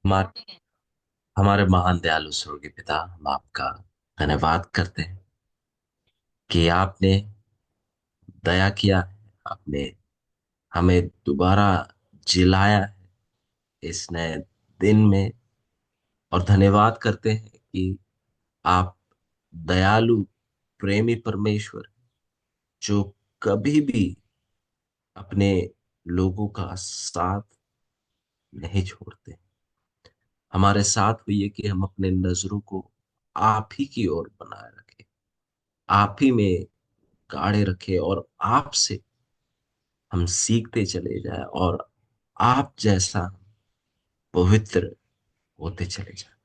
हमारे हमारे महान दयालु स्वर्गीय पिता, हम आपका धन्यवाद करते हैं कि आपने दया किया है। आपने हमें दोबारा जिलाया है इस नए दिन में। और धन्यवाद करते हैं कि आप दयालु प्रेमी परमेश्वर, जो कभी भी अपने लोगों का साथ नहीं छोड़ते। हमारे साथ हुई है कि हम अपने नजरों को आप ही की ओर बनाए रखें, आप ही में गाड़े रखे, और आपसे हम सीखते चले जाए और आप जैसा पवित्र होते चले जाए।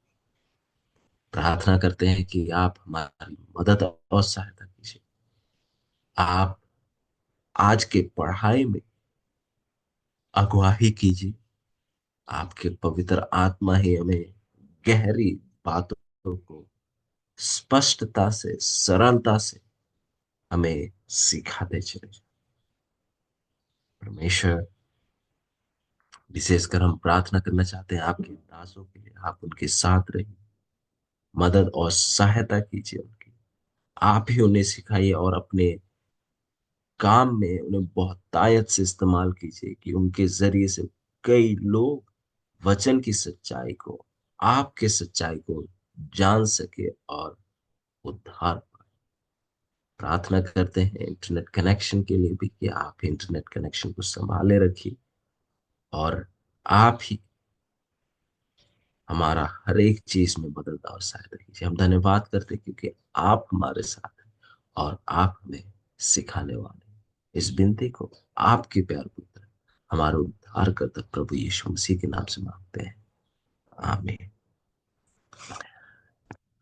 प्रार्थना करते हैं कि आप हमारी मदद और सहायता कीजिए। आप आज के पढ़ाई में अगुवाही कीजिए। आपके पवित्र आत्मा ही हमें गहरी बातों को स्पष्टता से, सरलता से हमें सिखाते चले जाए। परमेश्वर, विशेषकर हम प्रार्थना करना चाहते हैं आपके दासों के लिए। आप उनके साथ रहिए, मदद और सहायता कीजिए उनकी। आप ही उन्हें सिखाइए और अपने काम में उन्हें बहुतायत से इस्तेमाल कीजिए कि उनके जरिए से कई लोग वचन की सच्चाई को, आपके सच्चाई को जान सके और उद्धार पाए। प्रार्थना करते हैं इंटरनेट कनेक्शन के लिए भी कि आप इंटरनेट कनेक्शन को संभाले रखिए, और आप ही हमारा हर एक चीज में बदलता सहायता कीजिए। हम धन्यवाद करते हैं क्योंकि आप हमारे साथ हैं और आप हमें सिखाने वाले हैं। इस विनती को आपके प्यार पुत्र, हमारे उद्धारकर्ता प्रभु यीशु मसीह के नाम से मांगते हैं। आमीन।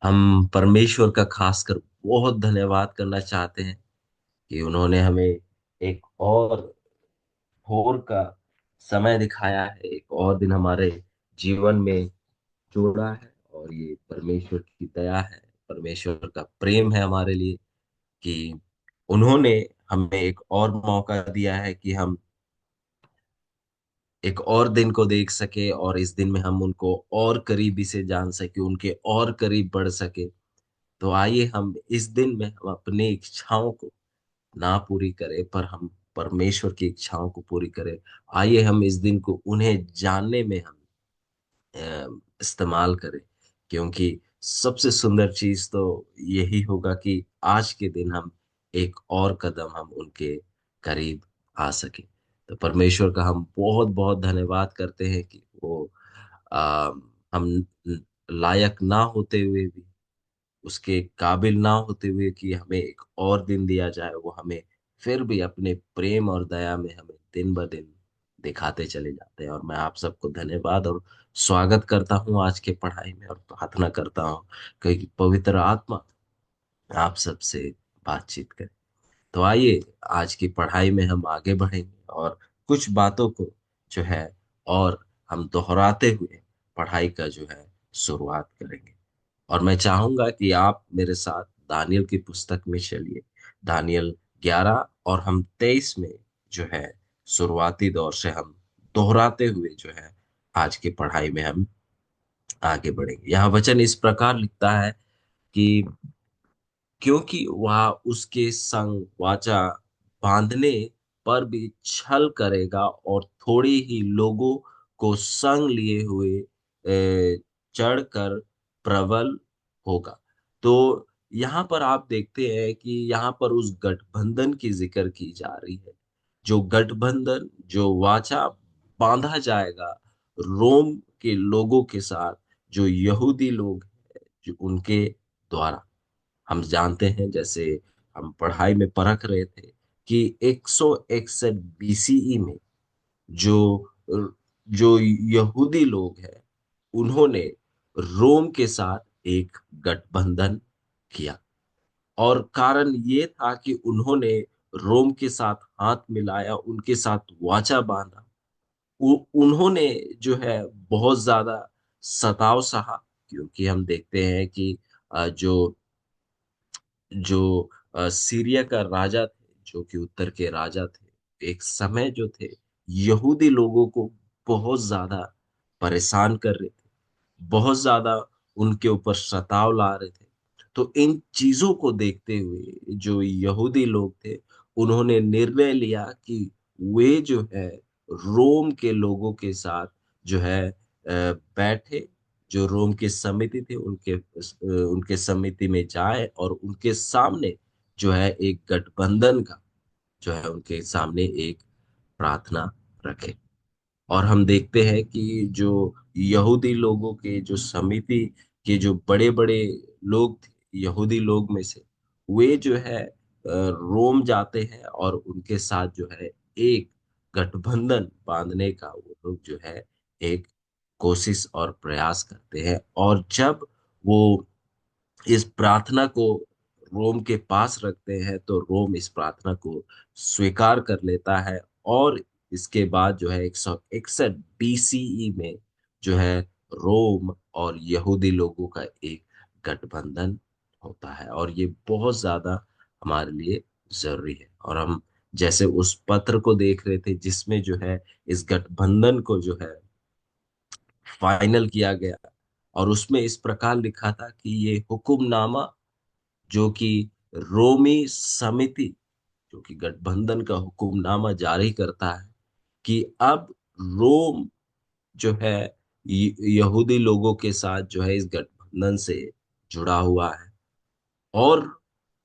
हम परमेश्वर का खासकर बहुत धन्यवाद करना चाहते हैं कि उन्होंने हमें एक और भोर का समय दिखाया है, एक और दिन हमारे जीवन में जोड़ा है। और ये परमेश्वर की दया है, परमेश्वर का प्रेम है हमारे लिए कि उन्होंने हमें एक और मौका दिया है कि हम एक और दिन को देख सके, और इस दिन में हम उनको और करीबी से जान सके, उनके और करीब बढ़ सके। तो आइए हम इस दिन में हम अपनी इच्छाओं को ना पूरी करें, पर हम परमेश्वर की इच्छाओं को पूरी करें। आइए हम इस दिन को उन्हें जानने में हम इस्तेमाल करें, क्योंकि सबसे सुंदर चीज तो यही होगा कि आज के दिन हम एक और कदम हम उनके करीब आ सके। तो परमेश्वर का हम बहुत बहुत धन्यवाद करते हैं कि वो आ, हम लायक ना होते हुए भी, उसके काबिल ना होते हुए कि हमें एक और दिन दिया जाए, वो हमें फिर भी अपने प्रेम और दया में हमें दिन ब दिन दिखाते चले जाते हैं। और मैं आप सबको धन्यवाद और स्वागत करता हूँ आज के पढ़ाई में, और प्रार्थना करता हूँ कि पवित्र आत्मा आप सबसे बातचीत करे। तो आइए आज की पढ़ाई में हम आगे बढ़ेंगे और कुछ बातों को जो है और हम दोहराते हुए पढ़ाई का जो है शुरुआत करेंगे। और मैं चाहूंगा कि आप मेरे साथ दानियल की पुस्तक में चलिए, दानियल 11 और हम 23 में जो है शुरुआती दौर से हम दोहराते हुए जो है आज की पढ़ाई में हम आगे बढ़ेंगे। यहाँ वचन इस प्रकार लिखता है कि क्योंकि वह उसके संग वाचा बांधने पर भी छल करेगा और थोड़ी ही लोगों को संग लिए हुए चढ़कर प्रबल होगा। तो यहाँ पर आप देखते हैं कि यहाँ पर उस गठबंधन की जिक्र की जा रही है, जो गठबंधन, जो वाचा बांधा जाएगा रोम के लोगों के साथ, जो यहूदी लोग हैं, जो उनके द्वारा। हम जानते हैं, जैसे हम पढ़ाई में परख रहे थे, कि 161 बीसीई में जो जो यहूदी लोग हैं, उन्होंने रोम के साथ एक गठबंधन किया। और कारण ये था कि उन्होंने रोम के साथ हाथ मिलाया, उनके साथ वाचा बांधा। उन्होंने जो है बहुत ज्यादा सताव सहा, क्योंकि हम देखते हैं कि जो सीरिया का राजा थे, जो कि उत्तर के राजा थे, एक समय जो थे, यहूदी लोगों को बहुत ज्यादा परेशान कर रहे थे। बहुत ज्यादा उनके ऊपर सताव ला रहे थे। तो इन चीजों को देखते हुए जो यहूदी लोग थे, उन्होंने निर्णय लिया कि वे जो है रोम के लोगों के साथ जो है बैठे, जो रोम की समिति थी उनके समिति में जाए और उनके सामने जो है एक गठबंधन का जो है उनके सामने एक प्रार्थना रखे। और हम देखते हैं कि जो यहूदी लोगों के जो समिति के जो बड़े बड़े लोग थे यहूदी लोग में से, वे जो है रोम जाते हैं और उनके साथ जो है एक गठबंधन बांधने का वो लोग जो है एक कोशिश और प्रयास करते हैं। और जब वो इस प्रार्थना को रोम के पास रखते हैं तो रोम इस प्रार्थना को स्वीकार कर लेता है। और इसके बाद जो है 161 बीसीई में जो है रोम और यहूदी लोगों का एक गठबंधन होता है। और ये बहुत ज्यादा हमारे लिए जरूरी है। और हम जैसे उस पत्र को देख रहे थे जिसमें जो है इस गठबंधन को जो है फाइनल किया गया, और उसमें इस प्रकार लिखा था कि ये हुक्मनामा जो कि रोमी समिति जो कि गठबंधन का हुक्मनामा जारी करता है कि अब रोम जो है यहूदी लोगों के साथ जो है इस गठबंधन से जुड़ा हुआ है। और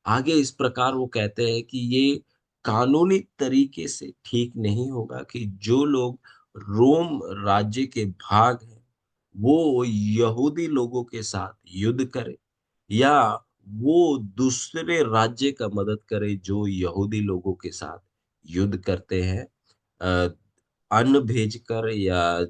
आगे इस प्रकार वो कहते हैं कि ये कानूनी तरीके से ठीक नहीं होगा कि जो लोग रोम राज्य के भाग हैं वो यहूदी लोगों के साथ युद्ध करे, या वो दूसरे राज्य का मदद करे जो यहूदी लोगों के साथ युद्ध करते हैं, अ, अन्न भेजकर या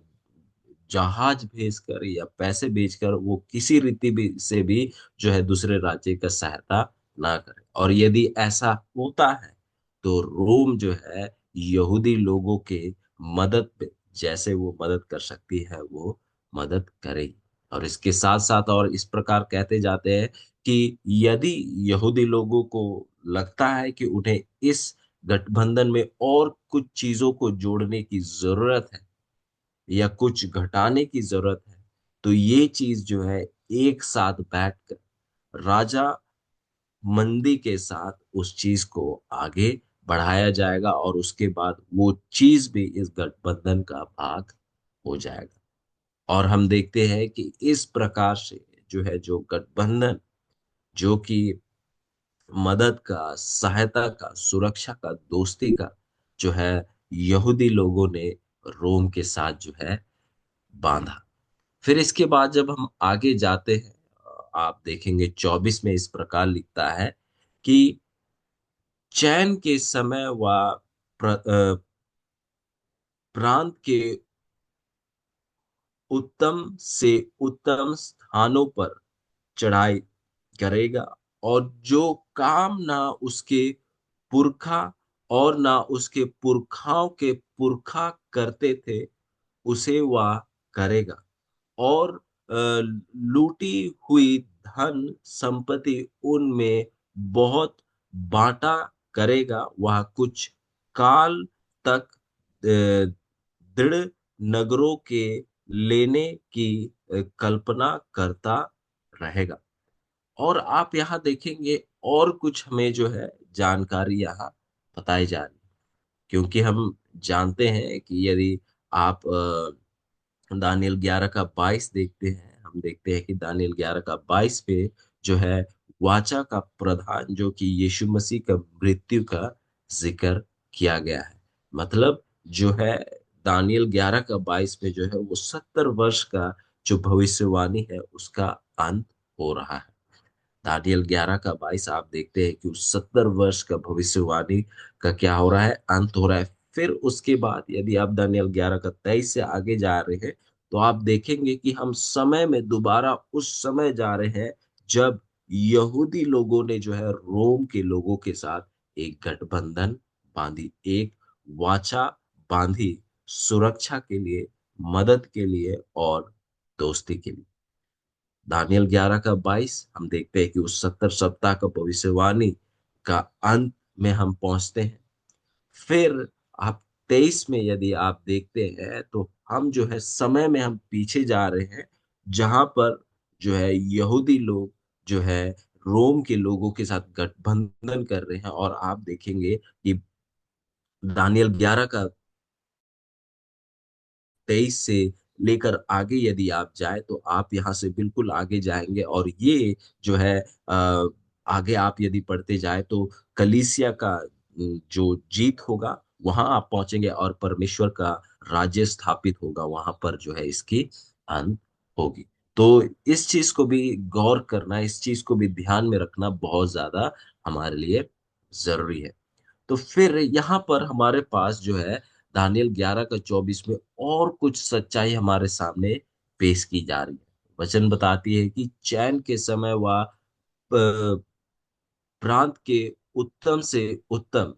जहाज भेजकर या पैसे भेजकर, वो किसी रीति भी से भी जो है दूसरे राज्य का सहायता ना करे। और यदि ऐसा होता है तो रोम जो है यहूदी लोगों के मदद पे जैसे वो मदद कर सकती है वो मदद करेगी। और इसके साथ साथ और इस प्रकार कहते जाते हैं कि यदि यहूदी लोगों को लगता है कि उन्हें इस गठबंधन में और कुछ चीजों को जोड़ने की जरूरत है या कुछ घटाने की जरूरत है, तो ये चीज जो है एक साथ बैठकर राजा मंदी के साथ उस चीज को आगे बढ़ाया जाएगा, और उसके बाद वो चीज भी इस गठबंधन का भाग हो जाएगा। और हम देखते हैं कि इस प्रकार से जो है जो गठबंधन जो कि मदद का, सहायता का, सुरक्षा का, दोस्ती का जो है यहूदी लोगों ने रोम के साथ जो है बांधा। फिर इसके बाद जब हम आगे जाते हैं, आप देखेंगे 24 में इस प्रकार लिखता है कि चैन के समय व प्रांत के उत्तम से उत्तम स्थानों पर चढ़ाई करेगा, और जो काम ना उसके पुरखा और ना उसके पुरखाओं के पुरखा करते थे उसे वह करेगा। और लूटी हुई धन संपत्ति उनमें बहुत बांटा करेगा। वह कुछ काल तक दृढ़ नगरों के लेने की कल्पना करता रहेगा। और आप यहाँ देखेंगे और कुछ हमें जो है जानकारी यहाँ बताई जा रही है, क्योंकि हम जानते हैं कि यदि आप दानियल 11 का 22 देखते हैं, हम देखते हैं कि दानियल 11 का 22 पे जो है वाचा का प्रधान जो कि यीशु मसीह का मृत्यु का जिक्र किया गया है। मतलब जो है दानियल 11 का 22 में जो है वो 70 वर्ष का जो भविष्यवाणी है उसका अंत हो रहा है। दानियल 11 का 22 आप देखते हैं कि उस 70 वर्ष का भविष्यवाणी का क्या हो रहा है, अंत हो रहा है। फिर उसके बाद यदि आप दानियल 11 का 23 से आगे जा रहे हैं तो आप देखेंगे कि हम समय में दोबारा उस समय जा रहे हैं जब यहूदी लोगों ने जो है रोम के लोगों के साथ एक गठबंधन बांधी, एक वाचा बांधी, सुरक्षा के लिए, मदद के लिए और दोस्ती के लिए। दानियल 11 का 22 हम देखते हैं कि उस 70 सप्ताह का भविष्यवाणी का अंत में हम पहुंचते हैं। फिर आप 23 में यदि आप देखते हैं तो हम जो है समय में हम पीछे जा रहे हैं, जहां पर जो है यहूदी लोग जो है रोम के लोगों के साथ गठबंधन कर रहे हैं। और आप देखेंगे कि दानियल 11 का 23 से लेकर आगे यदि आप जाए तो आप यहाँ से बिल्कुल आगे जाएंगे। और ये जो है आगे आप यदि पढ़ते जाए तो कलीसिया का जो जीत होगा वहां आप पहुंचेंगे और परमेश्वर का राज्य स्थापित होगा, वहां पर जो है इसकी अंत होगी। तो इस चीज को भी गौर करना, इस चीज को भी ध्यान में रखना बहुत ज्यादा हमारे लिए जरूरी है। तो फिर यहाँ पर हमारे पास जो है दानियल 11 का 24 में और कुछ सच्चाई हमारे सामने पेश की जा रही है। वचन बताती है कि चैन के समय वह प्रांत के उत्तम से उत्तम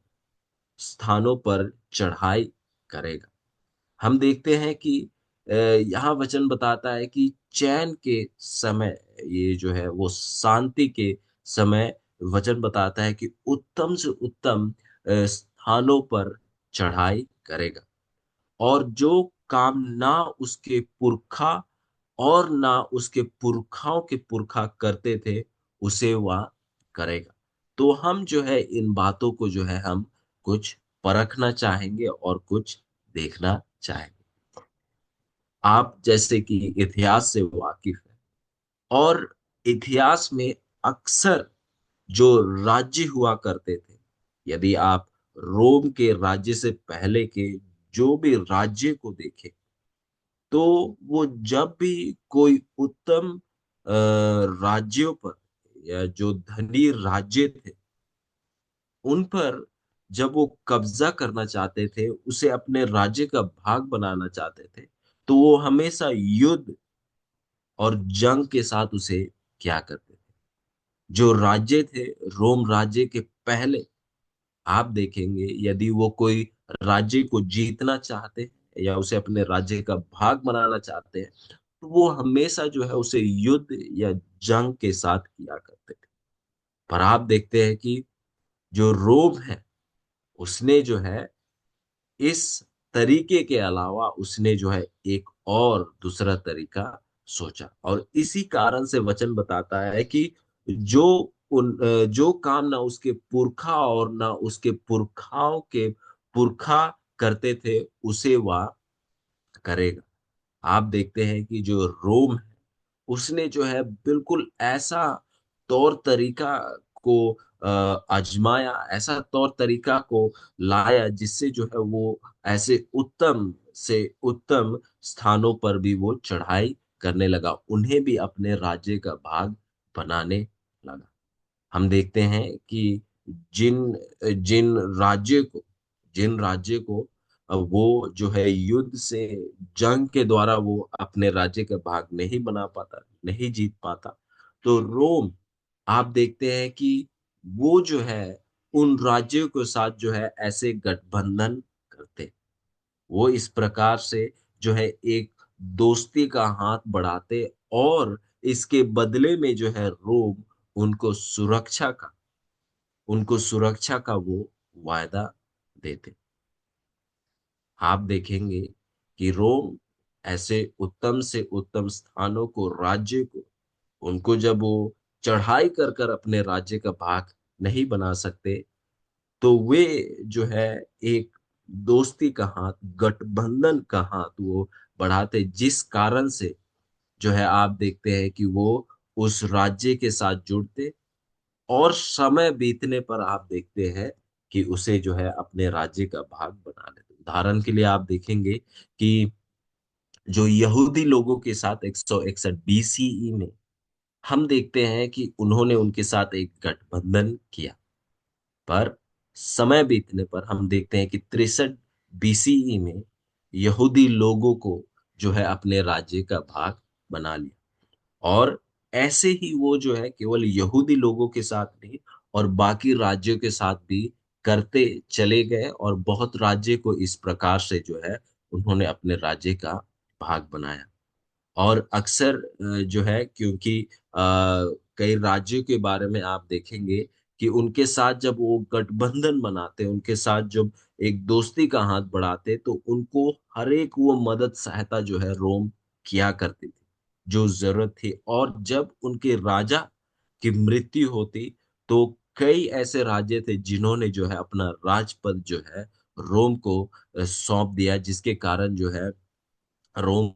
स्थानों पर चढ़ाई करेगा। हम देखते हैं कि यहाँ वचन बताता है कि चैन के समय, ये जो है वो शांति के समय, वचन बताता है कि उत्तम से उत्तम स्थानों पर चढ़ाई करेगा। और जो काम ना उसके पुरखा और ना उसके पुरखाओं के पुरखा करते थे उसे वह करेगा। तो हम जो है इन बातों को जो है हम कुछ परखना चाहेंगे और कुछ देखना चाहेंगे। आप जैसे कि इतिहास से वाकिफ है, और इतिहास में अक्सर जो राज्य हुआ करते थे, यदि आप रोम के राज्य से पहले के जो भी राज्य को देखें, तो वो जब भी कोई उत्तम राज्यों पर या जो धनी राज्य थे उन पर जब वो कब्जा करना चाहते थे, उसे अपने राज्य का भाग बनाना चाहते थे, तो वो हमेशा युद्ध और जंग के साथ उसे क्या करते थे। जो राज्य थे रोम राज्य के पहले, आप देखेंगे यदि वो कोई राज्य को जीतना चाहते हैं या उसे अपने राज्य का भाग बनाना चाहते हैं, तो वो हमेशा जो है उसे युद्ध या जंग के साथ किया करते थे। पर आप देखते हैं कि जो रोम है उसने जो है इस तरीके के अलावा उसने जो है एक और दूसरा तरीका सोचा। और इसी कारण से वचन बताता है कि जो जो काम ना उसके पुरखा और ना उसके पुरखाओं के पुरखा करते थे उसे वह करेगा। आप देखते हैं कि जो रोम है उसने जो है बिल्कुल ऐसा तौर तरीका को आजमाया, ऐसा तौर तरीका को लाया जिससे जो है वो ऐसे उत्तम से उत्तम स्थानों पर भी वो चढ़ाई करने लगा, उन्हें भी अपने राज्य का भाग बनाने लगा। हम देखते हैं कि जिन जिन राज्य को वो जो है युद्ध से, जंग के द्वारा वो अपने राज्य का भाग नहीं बना पाता, नहीं जीत पाता, तो रोम, आप देखते हैं कि वो जो है उन राज्यों के साथ जो है ऐसे गठबंधन करते, वो इस प्रकार से जो है एक दोस्ती का हाथ बढ़ाते और इसके बदले में जो है रोम उनको सुरक्षा का वो वायदा देते। आप देखेंगे कि रोम ऐसे उत्तम से उत्तम स्थानों को, राज्य को, उनको जब वो चढ़ाई कर कर अपने राज्य का भाग नहीं बना सकते, तो वे जो है एक दोस्ती का हाथ, गठबंधन का हाथ वो बढ़ाते, जिस कारण से जो है आप देखते हैं कि वो उस राज्य के साथ जुड़ते और समय बीतने पर आप देखते हैं कि उसे जो है अपने राज्य का भाग बना लेते। उदाहरण के लिए आप देखेंगे कि जो यहूदी लोगों के साथ 161 बीसीई में, हम देखते हैं कि उन्होंने उनके साथ एक गठबंधन किया। पर समय बीतने पर हम देखते हैं कि 63 बीसीई में यहूदी लोगों को जो है अपने राज्य का भाग बना लिया। और ऐसे ही वो जो है केवल यहूदी लोगों के साथ नहीं और बाकी राज्यों के साथ भी करते चले गए, और बहुत राज्य को इस प्रकार से जो है उन्होंने अपने राज्य का भाग बनाया। और अक्सर जो है क्योंकि कई राज्यों के बारे में आप देखेंगे कि उनके साथ जब वो गठबंधन बनाते, उनके साथ जब एक दोस्ती का हाथ बढ़ाते, तो उनको हर एक वो मदद सहायता जो है रोम किया करती थी। जो जरूरत थी। और जब उनके राजा की मृत्यु होती तो कई ऐसे राज्य थे जिन्होंने जो है अपना राजपद जो है रोम को सौंप दिया, जिसके कारण जो है रोम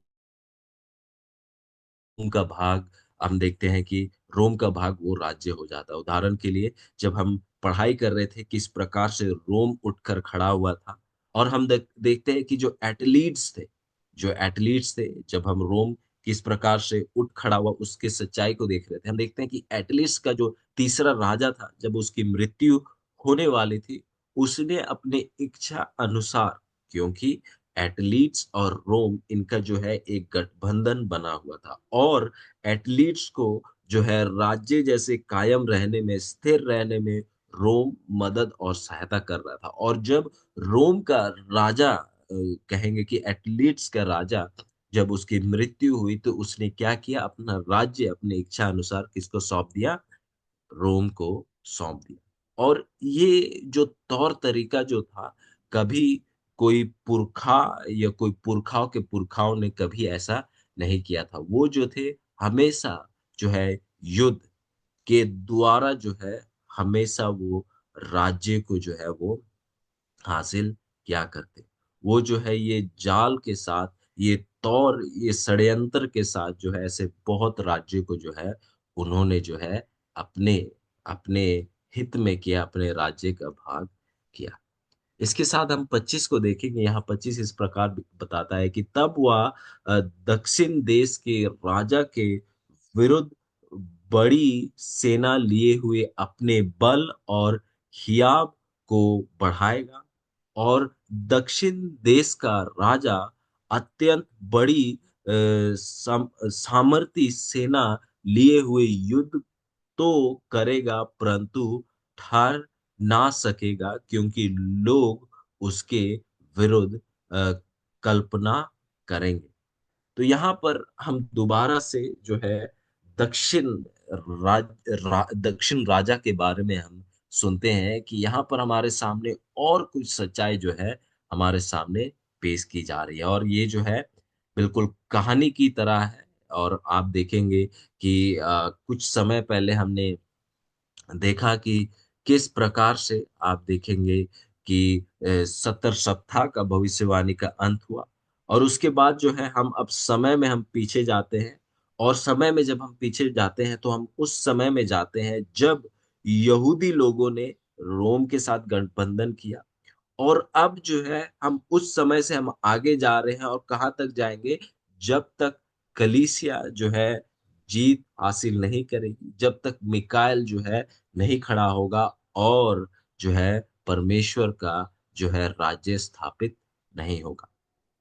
का भाग, हम देखते हैं कि रोम का भाग वो राज्य हो जाता है। उदाहरण के लिए जब हम पढ़ाई कर रहे थे किस प्रकार से रोम उठकर खड़ा हुआ था, और हम देखते हैं कि जो एथलीट्स थे, जब हम रोम किस प्रकार से उठ खड़ा हुआ उसके सच्चाई को देख रहे थे, हम देखते हैं कि एथलीट्स का जो तीसरा राजा था, जब उसकी मृत्यु होने वाली थी, उसने अपने इच्छा अनुसार, क्योंकि एथलीट्स और रोम इनका जो है एक गठबंधन बना हुआ था, और एथलीट्स को जो है राज्य जैसे कायम रहने में, स्थिर रहने में रोम मदद और सहायता कर रहा था। और जब रोम का राजा, कहेंगे कि एथलीट्स का राजा, जब उसकी मृत्यु हुई तो उसने क्या किया, अपना राज्य अपनी इच्छा अनुसार किसको सौंप दिया, रोम को सौंप दिया। और ये जो तौर तरीका जो था, कभी कोई पुरखा या कोई पुरखाओं के पुरखाओं ने कभी ऐसा नहीं किया था। वो जो थे हमेशा जो है युद्ध के द्वारा जो है हमेशा वो राज्य को जो है वो हासिल क्या करते। वो जो है ये जाल के साथ, ये तौर, ये षड्यंत्र के साथ जो है ऐसे बहुत राज्य को जो है उन्होंने जो है अपने अपने हित में किया, अपने राज्य का भाग किया। इसके साथ हम 25 को देखेंगे। यहाँ 25 इस प्रकार बताता है कि तब वह दक्षिण देश के राजा के विरुद्ध बड़ी सेना लिए हुए अपने बल और हियाव को बढ़ाएगा, और दक्षिण देश का राजा अत्यंत बड़ी सामर्थी सेना लिए हुए युद्ध तो करेगा, परंतु ठहर ना सकेगा, क्योंकि लोग उसके विरुद्ध कल्पना करेंगे। तो यहाँ पर हम दोबारा से जो है दक्षिण दक्षिण राजा के बारे में हम सुनते हैं कि यहाँ पर हमारे सामने और कुछ सच्चाई जो है हमारे सामने पेश की जा रही है, और ये जो है बिल्कुल कहानी की तरह है। और आप देखेंगे कि कुछ समय पहले हमने देखा कि किस प्रकार से, आप देखेंगे कि 70 सप्ताह का भविष्यवाणी का अंत हुआ, और उसके बाद जो है हम अब समय में हम पीछे जाते हैं, और समय में जब हम पीछे जाते हैं तो हम उस समय में जाते हैं जब यहूदी लोगों ने रोम के साथ गठबंधन किया। और अब जो है हम उस समय से हम आगे जा रहे हैं, और कहाँ तक जाएंगे, जब तक कलीसिया जो है जीत हासिल नहीं करेगी, जब तक मिकाएल जो है नहीं खड़ा होगा, और जो है परमेश्वर का जो है राज्य स्थापित नहीं होगा।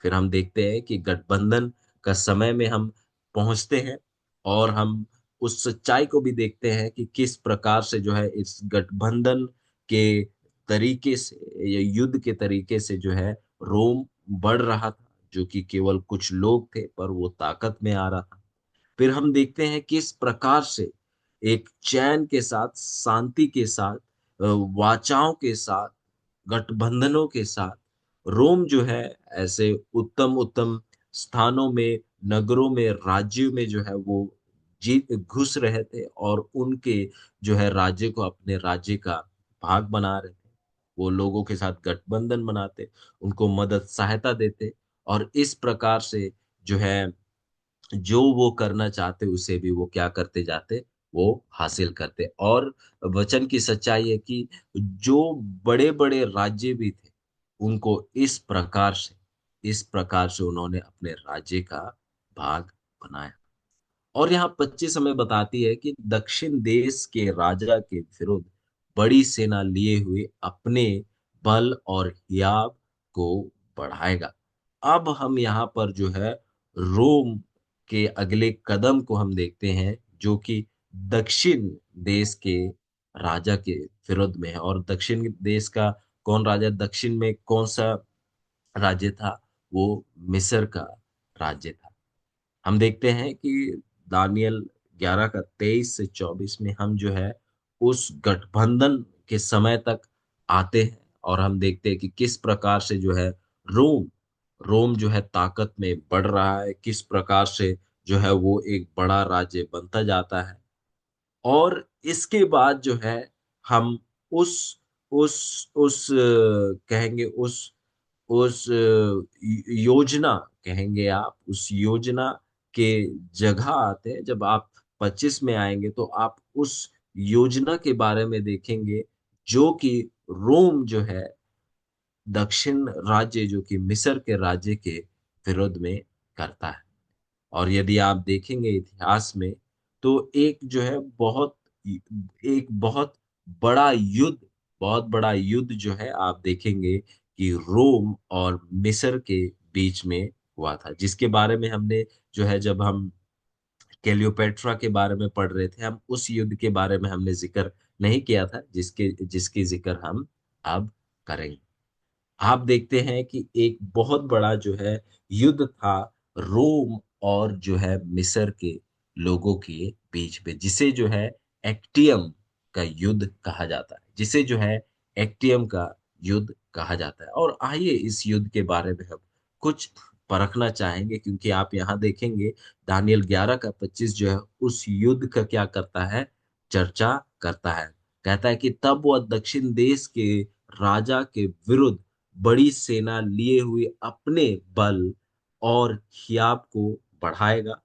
फिर हम देखते हैं कि गठबंधन का समय में हम पहुंचते हैं, और हम उस सच्चाई को भी देखते हैं कि किस प्रकार से जो है इस गठबंधन के तरीके से या युद्ध के तरीके से जो है रोम बढ़ रहा था, जो कि केवल कुछ लोग थे पर वो ताकत में आ रहा था। फिर हम देखते हैं किस प्रकार से एक चैन के साथ, शांति के साथ, वाचाओं के साथ, गठबंधनों के साथ रोम जो है ऐसे उत्तम उत्तम स्थानों में, नगरों में, राज्यों में जो है वो जीत घुस रहे थे, और उनके जो है राज्य को अपने राज्य का भाग बना रहे थे। वो लोगों के साथ गठबंधन बनाते, उनको मदद सहायता देते, और इस प्रकार से जो है जो वो करना चाहते उसे भी वो क्या करते जाते, वो हासिल करते। और वचन की सच्चाई है कि जो बड़े बड़े राज्य भी थे, उनको इस प्रकार से उन्होंने अपने राज्य का भाग बनाया। और यहाँ 25 हमें बताती है कि दक्षिण देश के राजा के विरुद्ध बड़ी सेना लिए हुए अपने बल और हियाव को बढ़ाएगा। अब हम यहाँ पर जो है रोम के अगले कदम को हम देखते हैं, जो कि दक्षिण देश के राजा के विरुद्ध में है। और दक्षिण देश का कौन राजा, दक्षिण में कौन सा राज्य था, वो मिस्र का राज्य था। हम देखते हैं कि दानियल 11 का 23 से 24 में हम जो है उस गठबंधन के समय तक आते हैं, और हम देखते हैं कि किस प्रकार से जो है रोम रोम जो है ताकत में बढ़ रहा है, किस प्रकार से जो है वो एक बड़ा राज्य बनता जाता है। और इसके बाद जो है हम उस कहेंगे उस योजना, कहेंगे आप उस योजना के जगह आते हैं। जब आप 25 में आएंगे तो आप उस योजना के बारे में देखेंगे, जो कि रोम जो है, दक्षिण राज्य जो कि मिस्र के राज्य के विरोध में करता है। और यदि आप देखेंगे इतिहास में, तो एक जो है एक बहुत बड़ा युद्ध जो है आप देखेंगे कि रोम और मिस्र के बीच में हुआ था, जिसके बारे में हमने जो है, जब हम क्लियोपेट्रा के बारे में पढ़ रहे थे, हम उस युद्ध के बारे में हमने जिक्र नहीं किया था, जिसके जिसकी जिक्र हम अब करेंगे। आप देखते हैं कि एक बहुत बड़ा जो है युद्ध था रोम और जो है मिस्र के लोगों के बीच में, जिसे जो है एक्टियम का युद्ध कहा जाता है, जिसे जो है एक्टियम का युद्ध कहा जाता है। और आइए इस युद्ध के बारे में हम कुछ परखना चाहेंगे, क्योंकि आप यहाँ देखेंगे दानियल 11 का 25 जो है उस युद्ध का क्या करता है, चर्चा करता है। कहता है कि तब वह दक्षिण देश के राजा के विरुद्ध बड़ी सेना लिए हुए अपने बल और हियाव को बढ़ाएगा,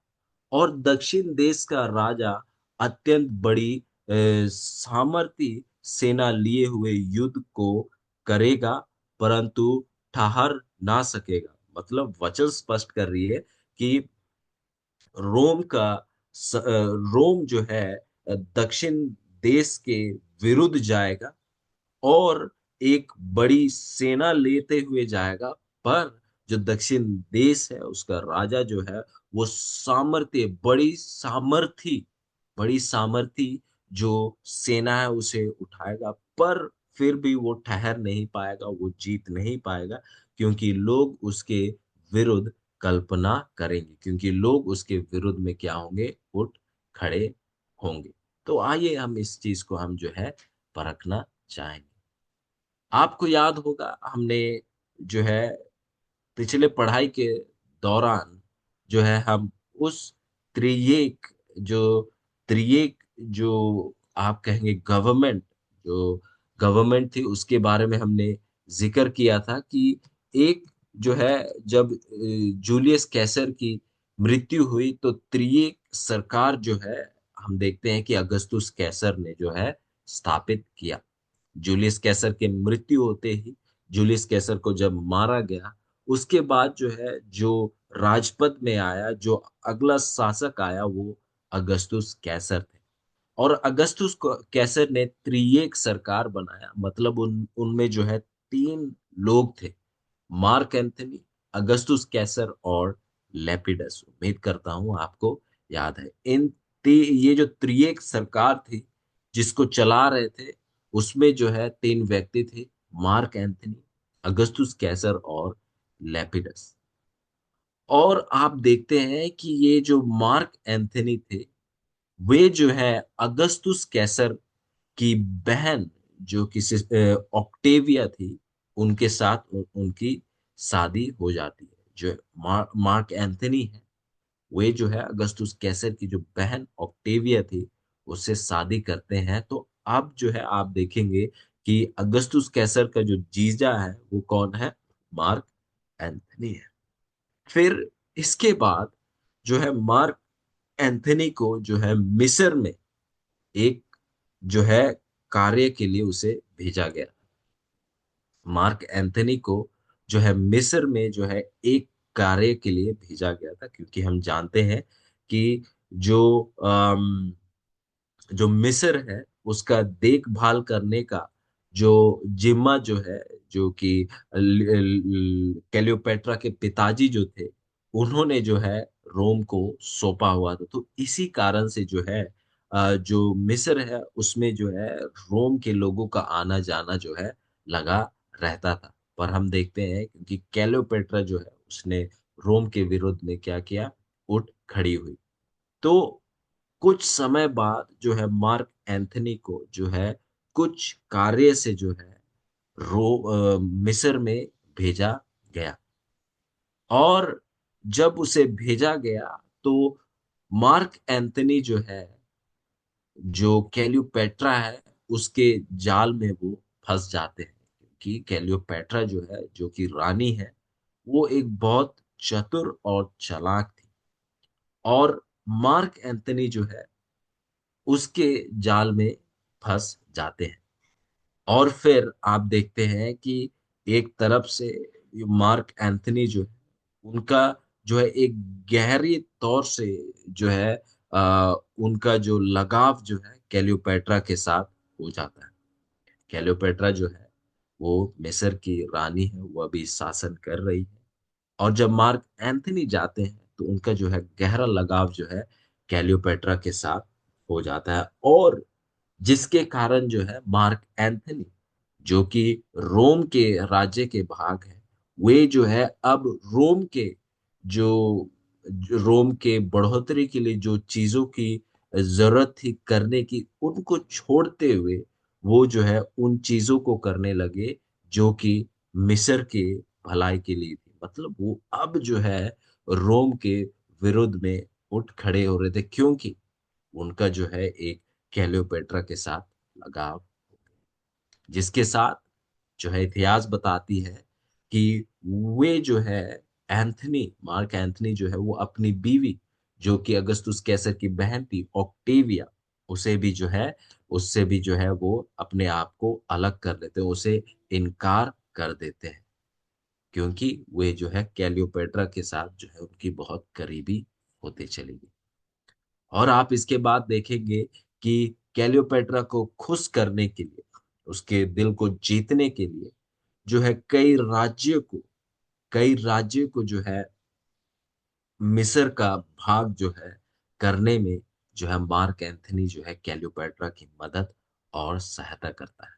और दक्षिण देश का राजा अत्यंत बड़ी सामर्थी सेना लिए हुए युद्ध को करेगा, परंतु ठहर ना सकेगा। मतलब वचन स्पष्ट कर रही है कि रोम जो है दक्षिण देश के विरुद्ध जाएगा और एक बड़ी सेना लेते हुए जाएगा। पर जो दक्षिण देश है उसका राजा जो है वो बड़ी सामर्थी जो सेना है उसे उठाएगा, पर फिर भी वो ठहर नहीं पाएगा, वो जीत नहीं पाएगा, क्योंकि लोग उसके विरुद्ध कल्पना करेंगे, क्योंकि लोग उसके विरुद्ध में क्या होंगे, उठ खड़े होंगे। तो आइए हम इस चीज को हम जो है परखना चाहेंगे। आपको याद होगा हमने जो है पिछले पढ़ाई के दौरान जो है हम उस त्रिएक जो त्रिएक जो आप कहेंगे जो गवर्नमेंट थी उसके बारे में हमने जिक्र किया था कि एक जो है, जब जूलियस कैसर की मृत्यु हुई तो त्रिएक सरकार जो है हम देखते हैं कि अगस्तुस कैसर ने जो है स्थापित किया। जूलियस कैसर के मृत्यु होते ही, जूलियस कैसर को जब मारा गया, उसके बाद जो है जो राजपद में आया, जो अगला शासक आया, वो अगस्तुस कैसर थे। और कैसर ने त्रिएक सरकार बनाया, मतलब उनमें जो है तीन लोग थे, मार्क एंथनी, अगस्तुस कैसर और लेपिडस। उम्मीद करता हूं आपको याद है। ये जो त्रिएक सरकार थी जिसको चला रहे थे, उसमें जो है तीन व्यक्ति थे, मार्क एंथनी, अगस्तुस कैसर और लेपिडस। और आप देखते हैं कि ये जो मार्क एंथनी थे, वे जो है अगस्तुस कैसर की बहन, जो कि ऑक्टेविया थी, उनके साथ उनकी शादी हो जाती है। जो मार्क एंथनी है, वे जो है अगस्तुस कैसर की जो बहन ऑक्टेविया थी उससे शादी करते हैं। तो अब जो है आप देखेंगे कि अगस्तुस कैसर का जो जीजा है वो कौन है, मार्क एंथनी है। फिर इसके बाद जो है मार्क एंथनी को जो है मिस्र में एक जो है कार्य के लिए उसे भेजा गया। मार्क एंथनी को जो है मिस्र में जो है एक कार्य के लिए भेजा गया था, क्योंकि हम जानते हैं कि जो जो मिस्र है उसका देखभाल करने का जो जिम्मा जो है, जो कि क्लियोपेट्रा के पिताजी जो थे, उन्होंने जो है रोम को सौंपा हुआ था। तो इसी कारण से जो है जो मिस्र है उसमें जो है रोम के लोगों का आना जाना जो है लगा रहता था। पर हम देखते हैं क्योंकि क्लियोपेट्रा जो है उसने रोम के विरोध में क्या किया, उठ खड़ी हुई। तो कुछ समय बाद जो है मार्क एंथनी को जो है कुछ कार्य से जो है मिस्र में भेजा गया। और जब उसे भेजा गया तो मार्क एंथनी जो है, जो कैलियोपेट्रा है, उसके जाल में वो फंस जाते हैं, क्योंकि कैलियोपेट्रा जो है, जो कि रानी है, वो एक बहुत चतुर और चालाक थी। और मार्क एंथनी जो है, उसके जाल में फंस जाते हैं। और फिर आप देखते हैं कि एक तरफ से ये मार्क एंथनी जो है, उनका जो है एक गहरी तौर से जो है उनका जो लगाव जो है कैलियोपेट्रा के साथ हो जाता है। कैलियोपेट्रा जो है वो मिस्र की रानी है, वो अभी शासन कर रही है। और जब मार्क एंथनी जाते हैं तो उनका जो है गहरा लगाव जो है कैलियोपेट्रा के साथ हो जाता है। और जिसके कारण जो है मार्क एंथनी, जो कि रोम के राज्य के भाग है, वे जो है अब रोम के जो जो रोम के बढ़ोतरी के लिए जो चीजों की जरूरत थी करने की, उनको छोड़ते हुए वो जो है उन चीजों को करने लगे जो कि मिस्र के भलाई के लिए थी। मतलब वो अब जो है रोम के विरुद्ध में उठ खड़े हो रहे थे, क्योंकि उनका जो है एक क्लियोपेट्रा के साथ लगाव, जिसके साथ जो है इतिहास बताती है कि वे जो है एंथनी, मार्क एंथनी जो है वो अपनी बीवी, जो कि अगस्तुस कैसर की बहन थी ऑक्टेविया, उसे भी जो है उससे भी जो है वो अपने आप को अलग कर लेते हैं, उसे इनकार कर देते हैं, क्योंकि वे जो है कैलियोपेट्रा के साथ जो है उनकी बहुत करीबी होते चली गई। और आप इसके बाद देखेंगे कि कैलियोपेट्रा को खुश करने के लिए, उसके दिल को जीतने के लिए जो है कई राज्यों को जो है मिस्र का भाग जो है करने में जो है मार्क एंथनी जो है कैलियोपेट्रा की मदद और सहायता करता है।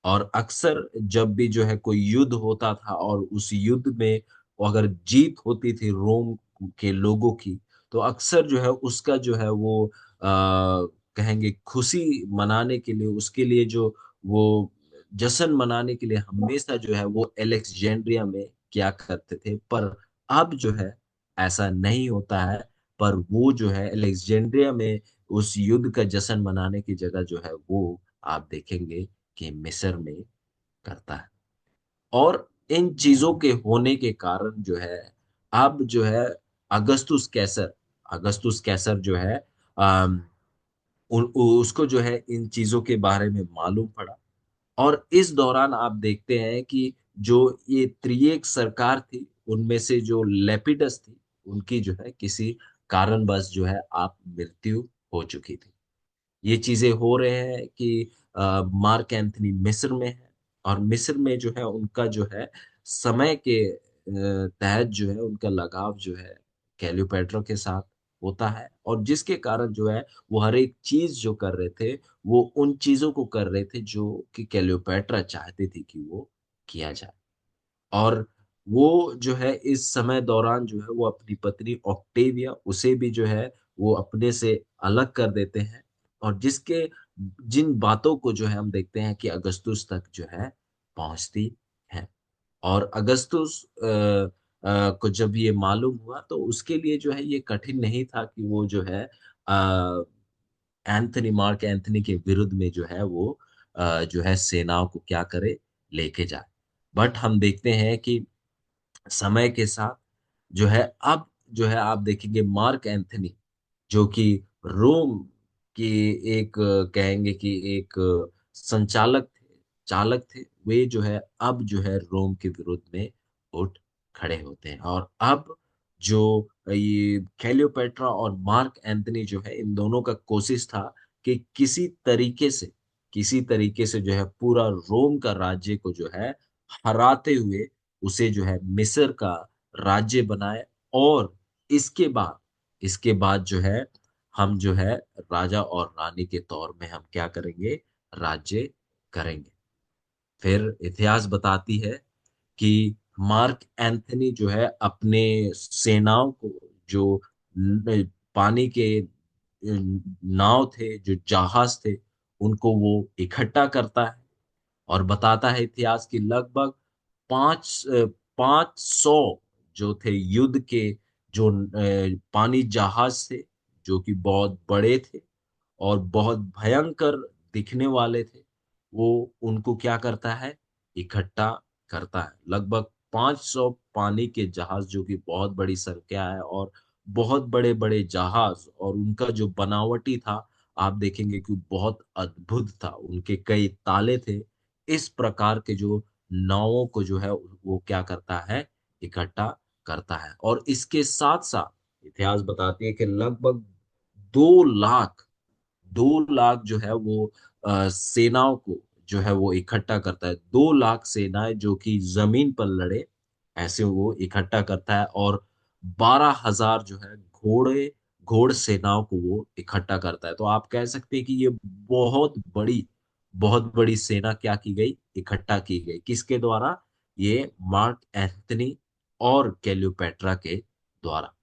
और अक्सर जब भी जो है कोई युद्ध होता था और उस युद्ध में अगर जीत होती थी रोम के लोगों की, तो अक्सर जो है उसका जो है वो कहेंगे खुशी मनाने के लिए, उसके लिए जो वो जश्न मनाने के लिए हमेशा जो है वो एलेक्जेंड्रिया में क्या करते थे। पर अब जो है ऐसा नहीं होता है। पर वो जो है एलेक्जेंड्रिया में उस युद्ध का जश्न मनाने की जगह जो है वो आप देखेंगे कि मिस्र में करता है। और इन चीजों के होने के कारण जो है अब जो है अगस्तुस कैसर अगस्तुस कैसर जो है उसको जो है इन चीजों के बारे में मालूम पड़ा। और इस दौरान आप देखते हैं कि जो ये त्रिएक सरकार थी, उनमें से जो लेपिडस थी, उनकी जो है किसी कारणवश जो है आप मृत्यु हो चुकी थी। ये चीजें हो रहे हैं कि मार्क एंथनी मिस्र में है, और मिस्र में जो है उनका जो है समय के तहत जो है उनका लगाव जो है कैलियोपेट्रा के साथ होता है। और जिसके कारण जो है वो हर एक चीज जो कर रहे थे, वो उन चीजों को कर रहे थे जो कि कैलियोपेट्रा चाहती थी कि वो किया जाए। और वो जो है इस समय दौरान जो है वो अपनी पत्नी ऑक्टेविया, उसे भी जो है वो अपने से अलग कर देते हैं। और जिसके जिन बातों को जो है हम देखते हैं कि अगस्तुस तक जो है पहुंचती है। और अगस्तुस को जब ये मालूम हुआ तो उसके लिए जो है ये कठिन नहीं था कि वो जो है एंथनी, मार्क एंथनी के विरुद्ध में जो है वो जो है सेनाओं को क्या करे, लेके जाए। बट हम देखते हैं कि समय के साथ जो है अब जो है आप देखेंगे मार्क एंथनी, जो कि रोम के एक कहेंगे कि एक संचालक थे, चालक थे, वे जो है अब जो है रोम के विरुद्ध में उठ खड़े होते हैं। और अब जो ये कैलियोपेट्रा और मार्क एंथनी जो है, इन दोनों का कोशिश था कि किसी तरीके से जो है पूरा रोम का राज्य को जो है हराते हुए उसे जो है मिस्र का राज्य बनाए। और इसके बाद इसके बाद जो है हम जो है राजा और रानी के तौर में हम क्या करेंगे, राज्य करेंगे। फिर इतिहास बताती है कि मार्क एंथनी जो है अपने सेनाओं को, जो पानी के नाव थे, जो जहाज थे, उनको वो इकट्ठा करता है। और बताता है इतिहास की लगभग 500 जो थे युद्ध के जो पानी जहाज थे, जो कि बहुत बड़े थे और बहुत भयंकर दिखने वाले थे, वो उनको क्या करता है, इकट्ठा करता है। लगभग 500 पानी के जहाज, जो कि बहुत बड़ी संख्या है, और बहुत बड़े बड़े जहाज, और उनका जो बनावटी था, आप देखेंगे कि बहुत अद्भुत था। उनके कई ताले थे। इस प्रकार के जो नावों को जो है वो क्या करता है, इकट्ठा करता है। और इसके साथ साथ इतिहास बताती है कि लगभग 2 लाख 2 लाख जो है वो सेनाओं को जो है वो इकट्ठा करता है। 2 लाख सेनाएं जो कि जमीन पर लड़े, ऐसे वो इकट्ठा करता है। और 12,000 जो है घोड़ सेनाओं को वो इकट्ठा करता है। तो आप कह सकते हैं कि ये बहुत बड़ी सेना क्या की गई, इकट्ठा की गई। किसके द्वारा? ये मार्क एंथनी और क्लेयोपेट्रा के द्वारा।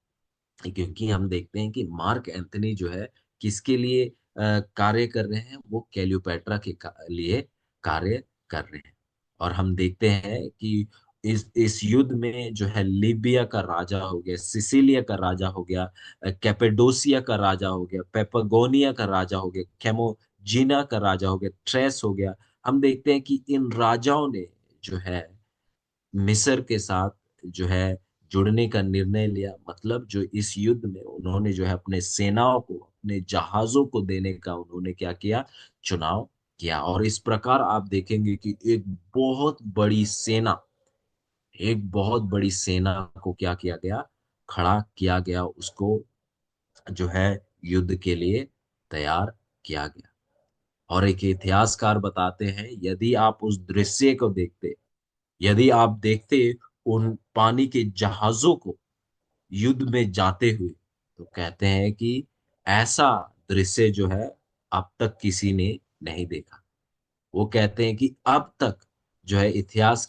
क्योंकि हम देखते हैं कि मार्क एंथनी जो है किसके लिए कार्य कर रहे हैं, वो क्लेयोपेट्रा के लिए कार्य कर रहे हैं। और हम देखते हैं कि इस युद्ध में जो है लीबिया का राजा हो गया, सिसिलिया का राजा हो गया, कैपेडोसिया का राजा हो गया, पेपगोनिया का राजा हो गया, खेमोजीना का राजा हो गया, थ्रेस हो गया। हम देखते हैं कि इन राजाओं ने जो है मिस्र के साथ जो है जुड़ने का निर्णय लिया। मतलब जो इस युद्ध में उन्होंने जो है अपने सेनाओं को, अपने जहाजों को देने का उन्होंने क्या किया, चुनाव किया। और इस प्रकार आप देखेंगे कि एक बहुत बड़ी सेना को क्या किया गया, खड़ा किया गया, उसको जो है युद्ध के लिए तैयार किया गया। और एक इतिहासकार बताते हैं, यदि आप देखते उन पानी के जहाजों को युद्ध में जाते हुए, तो कहते हैं कि ऐसा दृश्य जो है अब तक किसी ने नहीं देखा। वो कहते हैं कि अब तक जो है इतिहास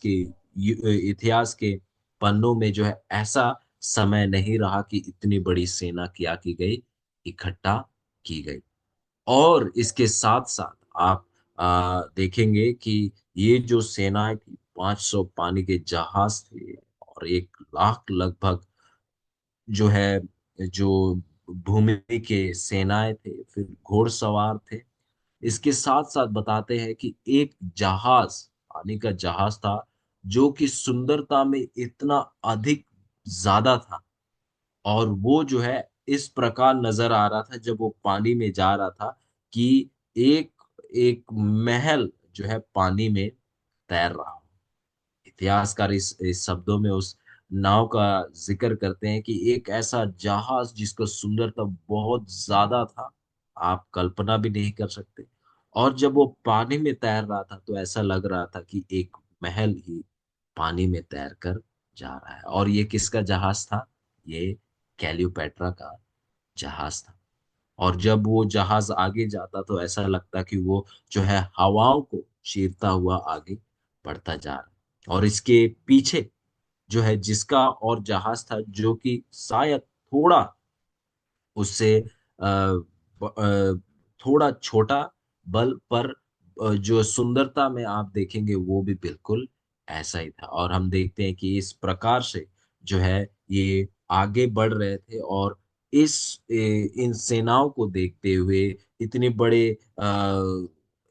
के पन्नों में जो है ऐसा समय नहीं रहा कि इतनी बड़ी सेना क्या की गई, इकट्ठा की गई। और इसके साथ साथ आप देखेंगे कि ये जो सेनाएं थी, 500 पानी के जहाज थे, और 1 लाख लगभग जो है जो भूमि के सेनाएं थे, फिर घोड़सवार थे। इसके साथ साथ बताते हैं कि एक जहाज, पानी का जहाज था, जो कि सुंदरता में इतना अधिक ज्यादा था, और वो जो है इस प्रकार नजर आ रहा था जब वो पानी में जा रहा था, कि एक एक महल जो है पानी में तैर रहा हो। इतिहासकार इस शब्दों में उस नाव का जिक्र करते हैं कि एक ऐसा जहाज जिसका सुंदरता बहुत ज्यादा था, आप कल्पना भी नहीं कर सकते। और जब वो पानी में तैर रहा था तो ऐसा लग रहा था कि एक महल ही पानी में तैर कर जा रहा है। और ये किसका जहाज था? ये कैलियोपेट्रा का जहाज था। और जब वो जहाज आगे जाता तो ऐसा लगता कि वो जो है हवाओं को चीरता हुआ आगे बढ़ता जा रहा है। और इसके पीछे जो है जिसका और जहाज था, जो कि शायद थोड़ा उससे थोड़ा छोटा, बल पर जो सुंदरता में आप देखेंगे वो भी बिल्कुल ऐसा ही था। और हम देखते हैं कि इस प्रकार से जो है ये आगे बढ़ रहे थे। और इन सेनाओं को देखते हुए, इतने बड़े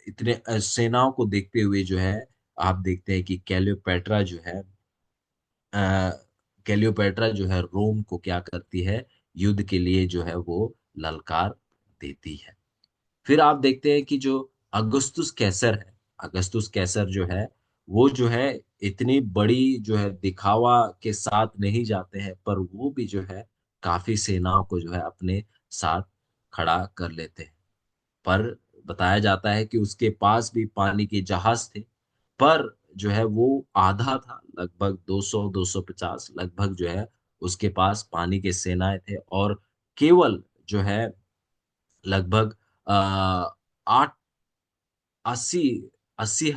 इतने सेनाओं को देखते हुए जो है आप देखते हैं कि अ, क्लियोपेट्रा जो है रोम को क्या करती है, युद्ध के लिए जो है वो ललकार देती है। फिर आप देखते हैं कि जो अगस्तुस कैसर है, अगस्तुस कैसर जो है वो जो है इतनी बड़ी जो है दिखावा के साथ नहीं जाते हैं, पर वो भी जो है काफी सेनाओं को जो है अपने साथ खड़ा कर लेते हैं। पर बताया जाता है कि उसके पास भी पानी के जहाज थे, पर जो है वो आधा था, लगभग 200 250 लगभग जो है उसके पास पानी के सेनाएं थे। और केवल जो है लगभग 80 80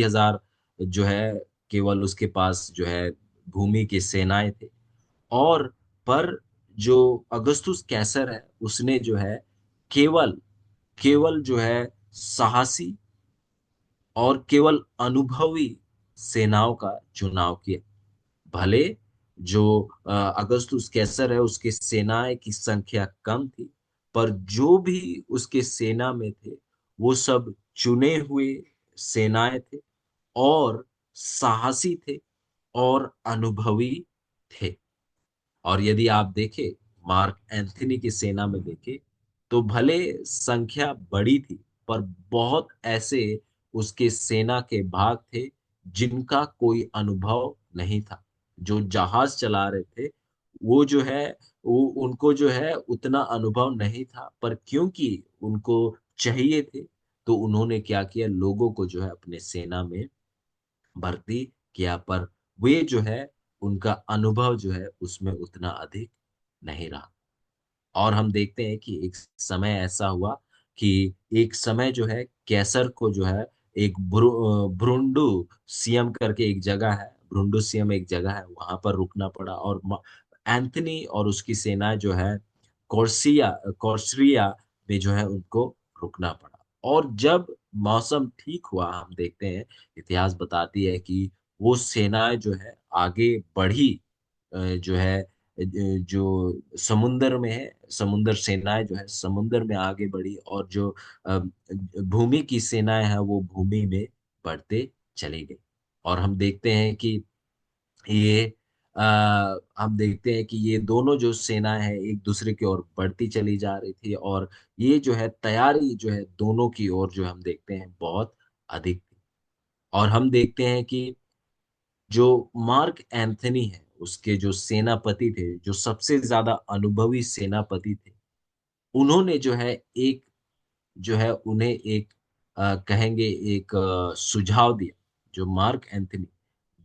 हजार जो है केवल उसके पास जो है भूमि की सेनाएं थे। और पर जो अगस्तुस कैसर है, उसने जो है केवल केवल जो है साहसी और केवल अनुभवी सेनाओं का चुनाव किया। भले जो अगस्तुस कैसर है उसकी सेनाएं की संख्या कम थी, पर जो भी उसके सेना में थे वो सब चुने हुए सेनाएं थे, और साहसी थे, और अनुभवी थे। और यदि आप देखें मार्क एंथनी की सेना में देखें, तो भले संख्या बड़ी थी, पर बहुत ऐसे उसके सेना के भाग थे जिनका कोई अनुभव नहीं था। जो जहाज चला रहे थे वो जो है, वो उनको जो है उतना अनुभव नहीं था, पर क्योंकि उनको चाहिए थे, तो उन्होंने क्या किया, लोगों को जो है अपने सेना में भर्ती किया। पर वे जो है, उनका अनुभव जो है उसमें उतना अधिक नहीं रहा। और हम देखते हैं कि एक समय ऐसा हुआ कि एक समय जो है कैसर को जो है एक ब्रुंडू सियम करके एक जगह है, ब्रुंडू सियम एक जगह है, वहां पर रुकना पड़ा। और एंथनी और उसकी सेना जो है कॉर्सिया में जो है उनको रुकना पड़ा। और जब मौसम ठीक हुआ, हम देखते हैं इतिहास बताती है कि वो सेनाएं जो है आगे बढ़ी, जो है जो समुंदर में है, समुंदर सेनाएं जो है समुंदर में आगे बढ़ी, और जो अ, भूमि की सेनाएं हैं वो भूमि में बढ़ते चली गई। और हम देखते हैं कि ये हम देखते हैं कि ये दोनों जो सेनाएं हैं एक दूसरे की ओर बढ़ती चली जा रही थी, और ये जो है तैयारी जो है दोनों की ओर जो हम देखते हैं बहुत अधिक थी। और हम देखते हैं कि जो मार्क एंथनी है उसके जो सेनापति थे, जो सबसे ज्यादा अनुभवी सेनापति थे, उन्होंने जो है एक जो है उन्हें एक कहेंगे एक सुझाव दिया। जो मार्क एंथनी,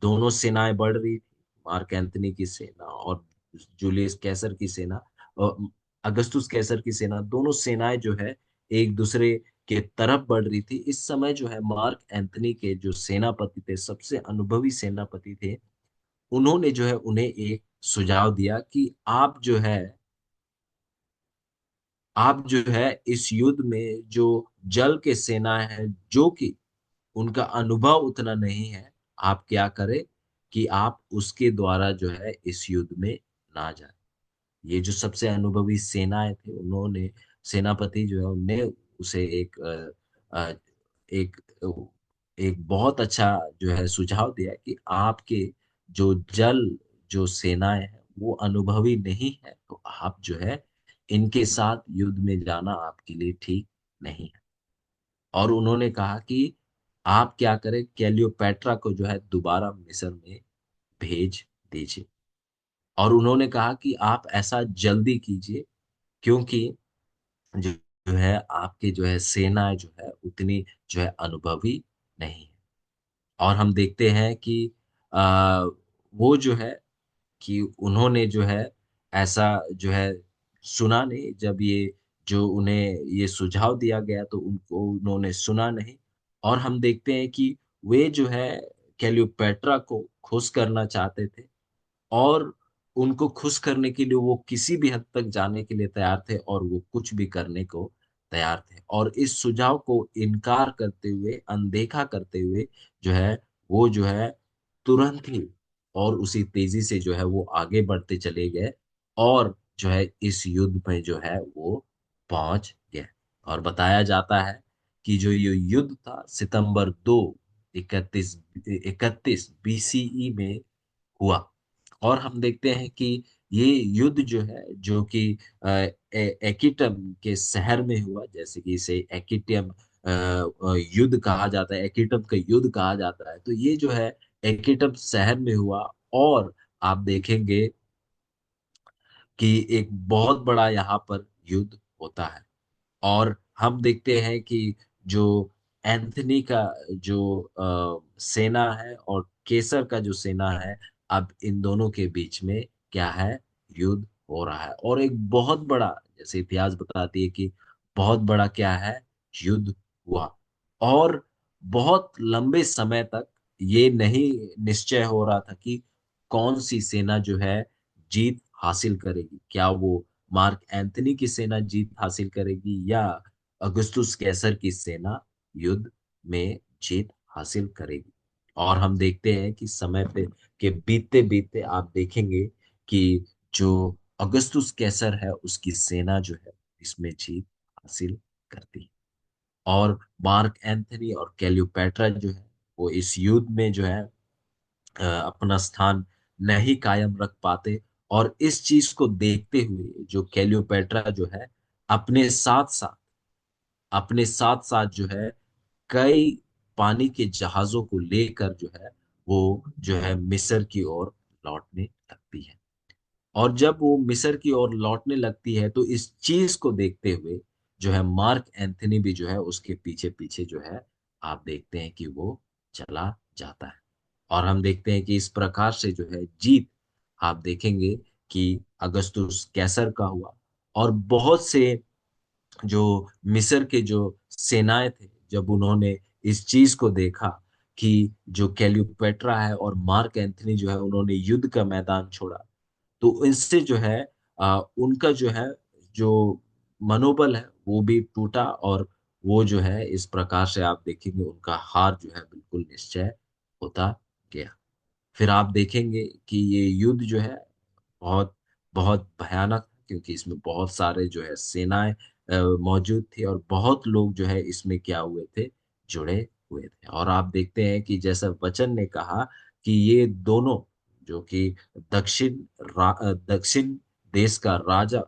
दोनों सेनाएं बढ़ रही थी, मार्क एंथनी की सेना और जूलियस कैसर की सेना, और अगस्तुस कैसर की सेना, दोनों सेनाएं जो है एक दूसरे के तरफ बढ़ रही थी। इस समय जो है मार्क एंथनी के जो सेनापति थे, सबसे अनुभवी सेनापति थे, उन्होंने जो है उन्हें एक सुझाव दिया कि आप जो है इस युद्ध में जो जल के सेना है, जो कि उनका अनुभव उतना नहीं है, आप क्या करें कि आप उसके द्वारा जो है इस युद्ध में ना जाए। ये जो सबसे अनुभवी सेनाएं थे, उन्होंने, सेनापति जो है उनने उसे एक एक बहुत अच्छा जो है सुझाव दिया कि आपके जो जल जो सेनाएं हैं वो अनुभवी नहीं है, तो आप जो है इनके साथ युद्ध में जाना आपके लिए ठीक नहीं है। और उन्होंने कहा कि आप क्या करें, कैलियोपेट्रा को जो है दोबारा मिस्र में भेज दीजिए। और उन्होंने कहा कि आप ऐसा जल्दी कीजिए, क्योंकि जो जो है आपके जो है सेना जो है उतनी जो है अनुभवी नहीं है। और हम देखते हैं कि वो जो है कि उन्होंने जो है ऐसा जो है सुना नहीं। जब ये जो उन्हें ये सुझाव दिया गया तो उनको उन्होंने सुना नहीं। और हम देखते हैं कि वे जो है क्लियोपेट्रा को खुश करना चाहते थे, और उनको खुश करने के लिए वो किसी भी हद तक जाने के लिए तैयार थे, और वो कुछ भी करने को तैयार थे। और इस सुझाव को इनकार करते हुए, अनदेखा करते हुए जो है वो जो है तुरंत ही और उसी तेजी से जो है वो आगे बढ़ते चले गए, और जो है इस युद्ध में जो है वो पहुंच गए। और बताया जाता है कि जो ये युद्ध था सितंबर 2 इकतीस 31 BCE में हुआ। और हम देखते हैं कि ये युद्ध जो है, जो कि एकिटम के शहर में हुआ, जैसे कि इसे एकिटियम युद्ध कहा जाता है, एकिटम का युद्ध कहा जाता है, तो ये जो है एकिटम शहर में हुआ। और आप देखेंगे कि एक बहुत बड़ा यहाँ पर युद्ध होता है। और हम देखते हैं कि जो एंथनी का जो सेना है और केसर का जो सेना है, अब इन दोनों के बीच में क्या है, युद्ध हो रहा है। और एक बहुत बड़ा, जैसे इतिहास बताती है कि बहुत बड़ा क्या है, युद्ध हुआ। और बहुत लंबे समय तक ये नहीं निश्चय हो रहा था कि कौन सी सेना जो है जीत हासिल करेगी। क्या वो मार्क एंथनी की सेना जीत हासिल करेगी, या अगस्तुस कैसर की सेना युद्ध में जीत हासिल करेगी। और हम देखते हैं कि समय पे के बीतते बीतते आप देखेंगे कि जो अगस्तुस कैसर है उसकी सेना जो है इसमें जीत हासिल करती है। और मार्क एंथनी और क्लियोपैट्रा जो है वो इस युद्ध में जो है अपना स्थान नहीं कायम रख पाते। और इस चीज को देखते हुए जो क्लियोपैट्रा जो है अपने साथ साथ अपने साथ साथ जो है कई पानी के जहाजों को लेकर जो है वो जो है मिस्र की ओर लौटने लगती है। और जब वो मिस्र की ओर लौटने लगती है तो इस चीज को देखते हुए जो है मार्क एंथनी भी जो है उसके पीछे पीछे जो है आप देखते हैं कि वो चला जाता है। और हम देखते हैं कि इस प्रकार से जो है जीत आप देखेंगे कि अगस्तुस कैसर का हुआ। और बहुत से जो मिस्र के जो सेनाएं थे जब उन्होंने इस चीज को देखा कि जो क्लियोपेट्रा है और मार्क एंथनी जो है उन्होंने युद्ध का मैदान छोड़ा, तो इससे जो है उनका जो है जो मनोबल है वो भी टूटा। और वो जो है इस प्रकार से आप देखेंगे उनका हार जो है बिल्कुल निश्चय होता गया। फिर आप देखेंगे कि ये युद्ध जो है बहुत बहुत भयानक था, क्योंकि इसमें बहुत सारे जो है सेनाएं मौजूद थी और बहुत लोग जो है इसमें क्या हुए थे, जुड़े हुए थे। और आप देखते हैं कि जैसा वचन ने कहा कि ये दोनों जो कि दक्षिण देश का राजा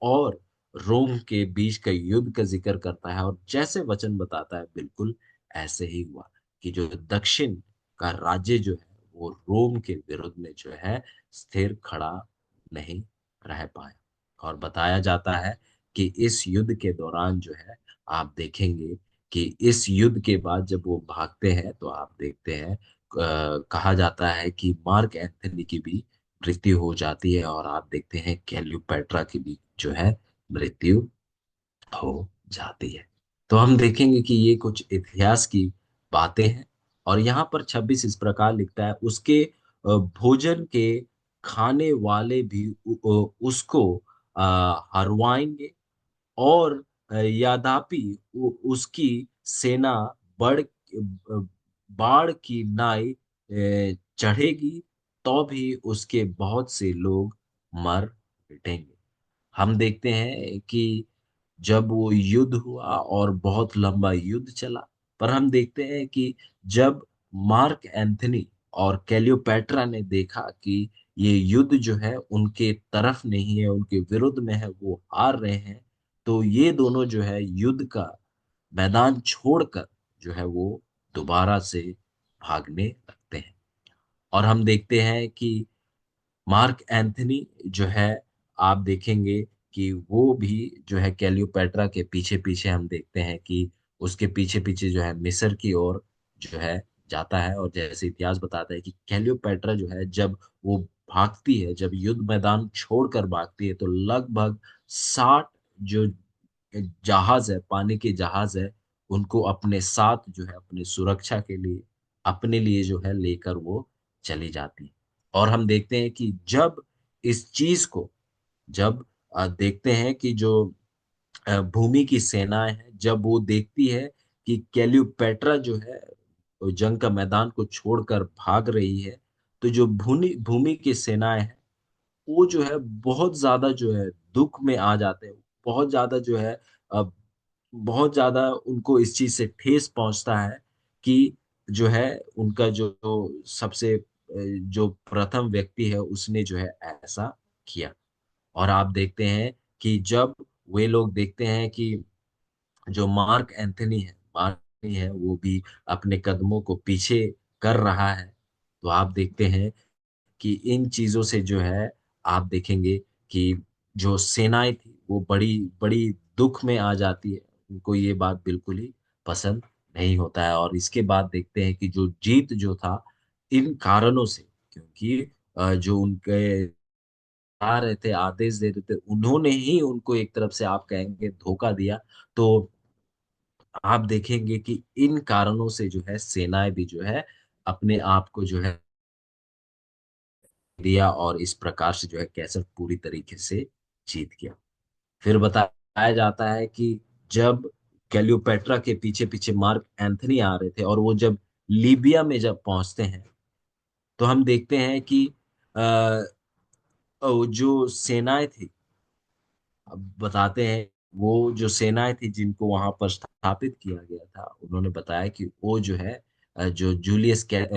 और रोम के बीच का युद्ध का जिक्र करता है। और जैसे वचन बताता है बिल्कुल ऐसे ही हुआ कि जो दक्षिण का राज्य जो है वो रोम के विरुद्ध में जो है स्थिर खड़ा नहीं रह पाया। और बताया जाता है कि इस युद्ध के दौरान जो है आप देखेंगे कि इस युद्ध के बाद जब वो भागते हैं तो आप देखते हैं कहा जाता है कि मार्क एंथनी की भी मृत्यु हो जाती है। और आप देखते हैं क्लियोपैट्रा की भी जो है मृत्यु हो जाती है। तो हम देखेंगे कि ये कुछ इतिहास की बातें हैं। और यहाँ पर 26 इस प्रकार लिखता है, उसके भोजन के खाने वाले भी उसको हरवाएंगे। और यद्यपि उसकी सेना बढ़ बाढ़ की नाई चढ़ेगी तो भी उसके बहुत से लोग मर मिटेंगे। हम देखते हैं कि जब वो युद्ध हुआ और बहुत लंबा युद्ध चला, पर हम देखते हैं कि जब मार्क एंथनी और क्लियोपैट्रा ने देखा कि ये युद्ध जो है उनके तरफ नहीं है, उनके विरुद्ध में है, वो हार रहे हैं, तो ये दोनों जो है युद्ध का मैदान छोड़कर जो है वो दोबारा से भागने लगते हैं। और हम देखते हैं कि मार्क एंथनी जो है आप देखेंगे कि वो भी जो है कैलियोपेट्रा के पीछे पीछे हम देखते हैं कि उसके पीछे पीछे जो है मिस्र की ओर जो है जाता है। और जैसे इतिहास बताता है कि कैलियोपेट्रा जो है जब वो भागती है, जब युद्ध मैदान छोड़कर भागती है, तो लगभग 60 जो जहाज है, पानी के जहाज है, उनको अपने साथ जो है अपनी सुरक्षा के लिए अपने लिए जो है लेकर वो चली जाती है। और हम देखते हैं कि जब इस चीज को जब देखते हैं कि जो भूमि की सेनाएं हैं, जब वो देखती है कि क्लियोपेट्रा जो है वो जंग का मैदान को छोड़कर भाग रही है, तो जो भूमि भूमि की सेनाएं हैं वो जो है बहुत ज्यादा जो है दुख में आ जाते हैं। बहुत ज्यादा जो है अ, बहुत ज्यादा उनको इस चीज से ठेस पहुंचता है कि जो है उनका जो सबसे जो प्रथम व्यक्ति है उसने जो है ऐसा किया। और आप देखते हैं कि जब वे लोग देखते हैं कि जो मार्क एंथनी है वो भी अपने कदमों को पीछे कर रहा है, तो आप देखते हैं कि इन चीजों से जो है आप देखेंगे कि जो सेनाएं थी वो बड़ी बड़ी दुख में आ जाती है। उनको ये बात बिल्कुल ही पसंद नहीं होता है। और इसके बाद देखते हैं कि जो जीत जो था इन कारणों से, क्योंकि जो उनके आ रहे थे, आदेश दे रहे थे, उन्होंने ही उनको एक तरफ से आप कहेंगे धोखा दिया। तो आप देखेंगे कि इन कारणों से जो है सेनाएं भी जो है अपने आप को जो है दिया और इस प्रकार से जो है कैसर पूरी तरीके से जीत गया। फिर बताया जाता है कि जब क्लियोपेट्रा के पीछे पीछे मार्क एंथनी आ रहे थे और वो जब लीबिया में जब पहुंचते हैं तो हम देखते हैं कि अ, जो सेनाएं थी, अब बताते हैं, वो जो सेनाएं थी जिनको वहां पर स्थापित किया गया था, उन्होंने बताया कि वो जो है जो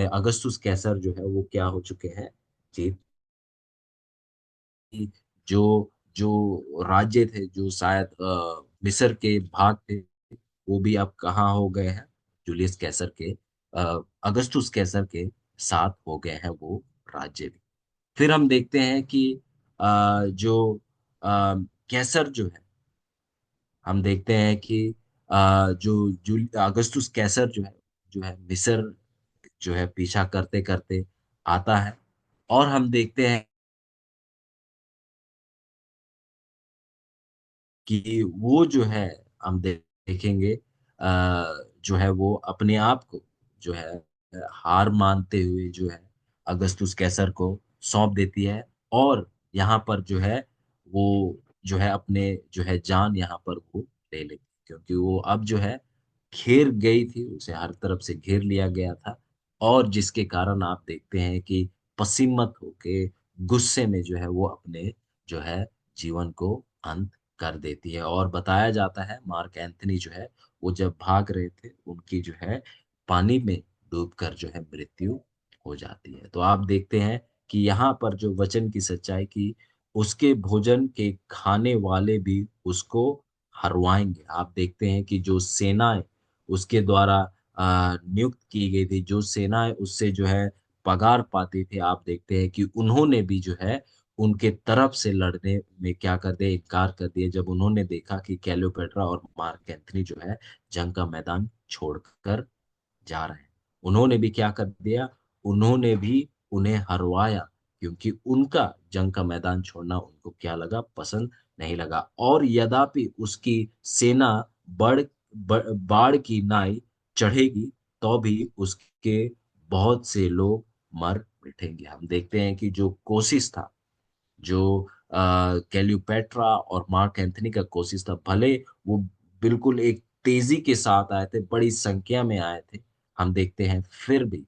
अगस्तुस कैसर जो है वो क्या हो चुके हैं, जीत, जो जो राज्य थे जो शायद मिस्र के भाग थे, वो भी अब कहाँ हो गए हैं, जूलियस कैसर के, अगस्तुस कैसर के साथ हो गए हैं वो राज्य भी। फिर हम देखते हैं कि जो कैसर जो है, हम देखते हैं कि जो जूल अगस्तुस कैसर जो है मिस्र जो है पीछा करते करते आता है, और हम देखते हैं कि वो जो है, हम देखेंगे जो है वो अपने आप को जो है हार मानते हुए जो है अगस्तुस कैसर को सौंप देती है, और यहाँ पर जो है वो जो है अपने जो है जान यहाँ पर वो ले लेती है, क्योंकि वो अब जो है घेर गई थी, उसे हर तरफ से घेर लिया गया था, और जिसके कारण आप देखते हैं कि पसीमत होके गुस्से में जो है वो अपने जो है जीवन को अंत कर देती है। और बताया जाता है मार्क एंथनी जो है वो जब भाग रहे थे, उनकी जो है पानी में डूबकर जो है मृत्यु हो जाती है। तो आप देखते हैं कि यहाँ पर जो वचन की सच्चाई की, उसके भोजन के खाने वाले भी उसको हरवाएंगे। आप देखते हैं कि जो सेनाएं उसके द्वारा नियुक्त की गई थी, जो सेनाएं उससे जो है पगार पाती थी, आप देखते हैं कि उन्होंने भी जो है उनके तरफ से लड़ने में क्या कर दिया, इनकार कर दिया, जब उन्होंने देखा कि क्लेयोपेट्रा और मार्क एंथनी जो है जंग का मैदान छोड़कर जा रहे हैं। उन्होंने भी क्या कर दिया, उन्होंने भी उन्हें हरवाया, क्योंकि उनका जंग का मैदान छोड़ना उनको क्या लगा, पसंद नहीं लगा। और यद्यपि उसकी सेना बाढ़ की नाई चढ़ेगी, तो भी उसके बहुत से लोग मर मिटेंगे। हम देखते हैं कि जो कोशिश था, जो कैल्यूपेट्रा और मार्क एंथनी का कोशिश था, भले वो बिल्कुल एक तेजी के साथ आए थे, बड़ी संख्या में आए थे, हम देखते हैं फिर भी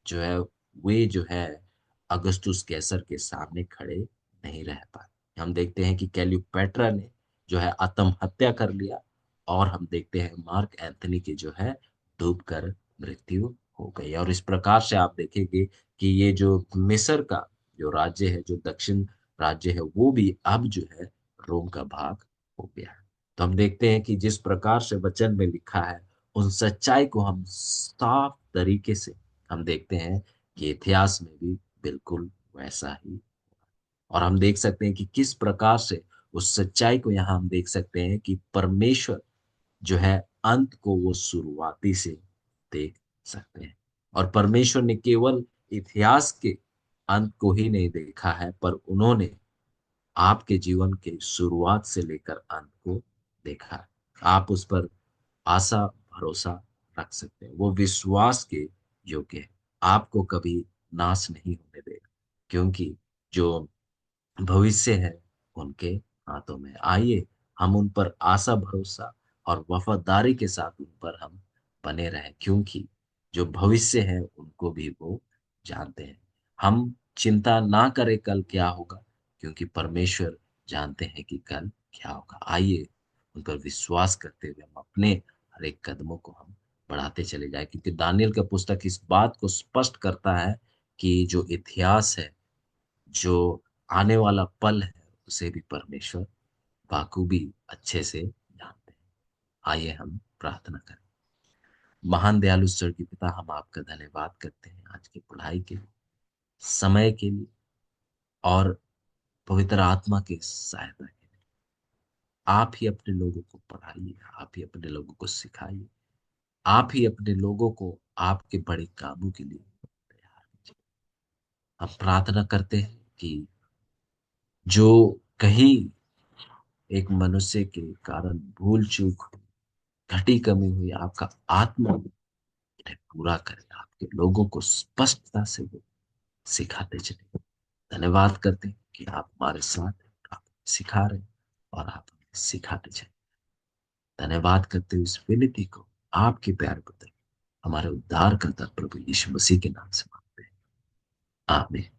जो है वे जो है अगस्तुस कैसर के सामने खड़े नहीं रह पाए। हम देखते हैं कि कैल्यूपेट्रा ने जो है आत्महत्या कर लिया, और हम देखते हैं मार्क एंथनी की जो है डूबकर मृत्यु हो गई। और इस प्रकार से आप देखेंगे कि ये जो मिस्र का जो राज्य है, जो दक्षिण राज्य है, वो भी अब जो है रोम का भाग हो गया है। तो हम देखते हैं कि जिस प्रकार से वचन में लिखा है, उन सच्चाई को हम साफ तरीके से हम देखते हैं कि इतिहास में भी बिल्कुल वैसा ही। और हम देख सकते हैं कि किस प्रकार से उस सच्चाई को यहाँ हम देख सकते हैं कि परमेश्वर जो है अंत को वो शुरुआती से देख सकते हैं। और परमेश्वर ने केवल इतिहास के अंत को ही नहीं देखा है, पर उन्होंने आपके जीवन के शुरुआत से लेकर अंत को देखा है। आप उस पर आशा भरोसा रख सकते हैं, वो विश्वास के योग्य है, आपको कभी नाश नहीं होने देगा, क्योंकि जो भविष्य है उनके हाथों में। आइए हम उन पर आशा भरोसा और वफादारी के साथ उन पर हम बने रहें, क्योंकि जो भविष्य है उनको भी वो जानते हैं। हम चिंता ना करें कल क्या होगा, क्योंकि परमेश्वर जानते हैं कि कल क्या होगा। आइए उन पर विश्वास करते हुए हम अपने हर एक कदमों को हम बढ़ाते चले जाए, क्योंकि दानियल का पुस्तक इस बात को स्पष्ट करता है कि जो इतिहास है, जो आने वाला पल है, उसे भी परमेश्वर बाखूबी अच्छे से जानते हैं। आइए हम प्रार्थना करें। महान दयालु स्वर्गीय पिता, हम आपका धन्यवाद करते हैं आज की पढ़ाई के लिए, समय के लिए, और पवित्र आत्मा की सहायता के लिए। आप ही अपने लोगों को पढ़ाइए, आप ही अपने लोगों को सिखाइए, आप ही अपने लोगों को आपके बड़े कामों के लिए तैयार कीजिए। हम प्रार्थना करते हैं कि जो कहीं एक मनुष्य के कारण भूल चूक हुई, घटी कमी हुई, आपका आत्मा उन्हें पूरा करे, आपके लोगों को स्पष्टता से वो सिखाते चले। धन्यवाद करते हैं कि आप हमारे साथ हैं, आप सिखा रहे हैं, और आप हमें सिखाते चले। धन्यवाद करते हुए इस विनती को आपके प्यारे पुत्र हमारे उद्धारकर्ता प्रभु यीशु मसीह के नाम से मांगते हैं, आमीन।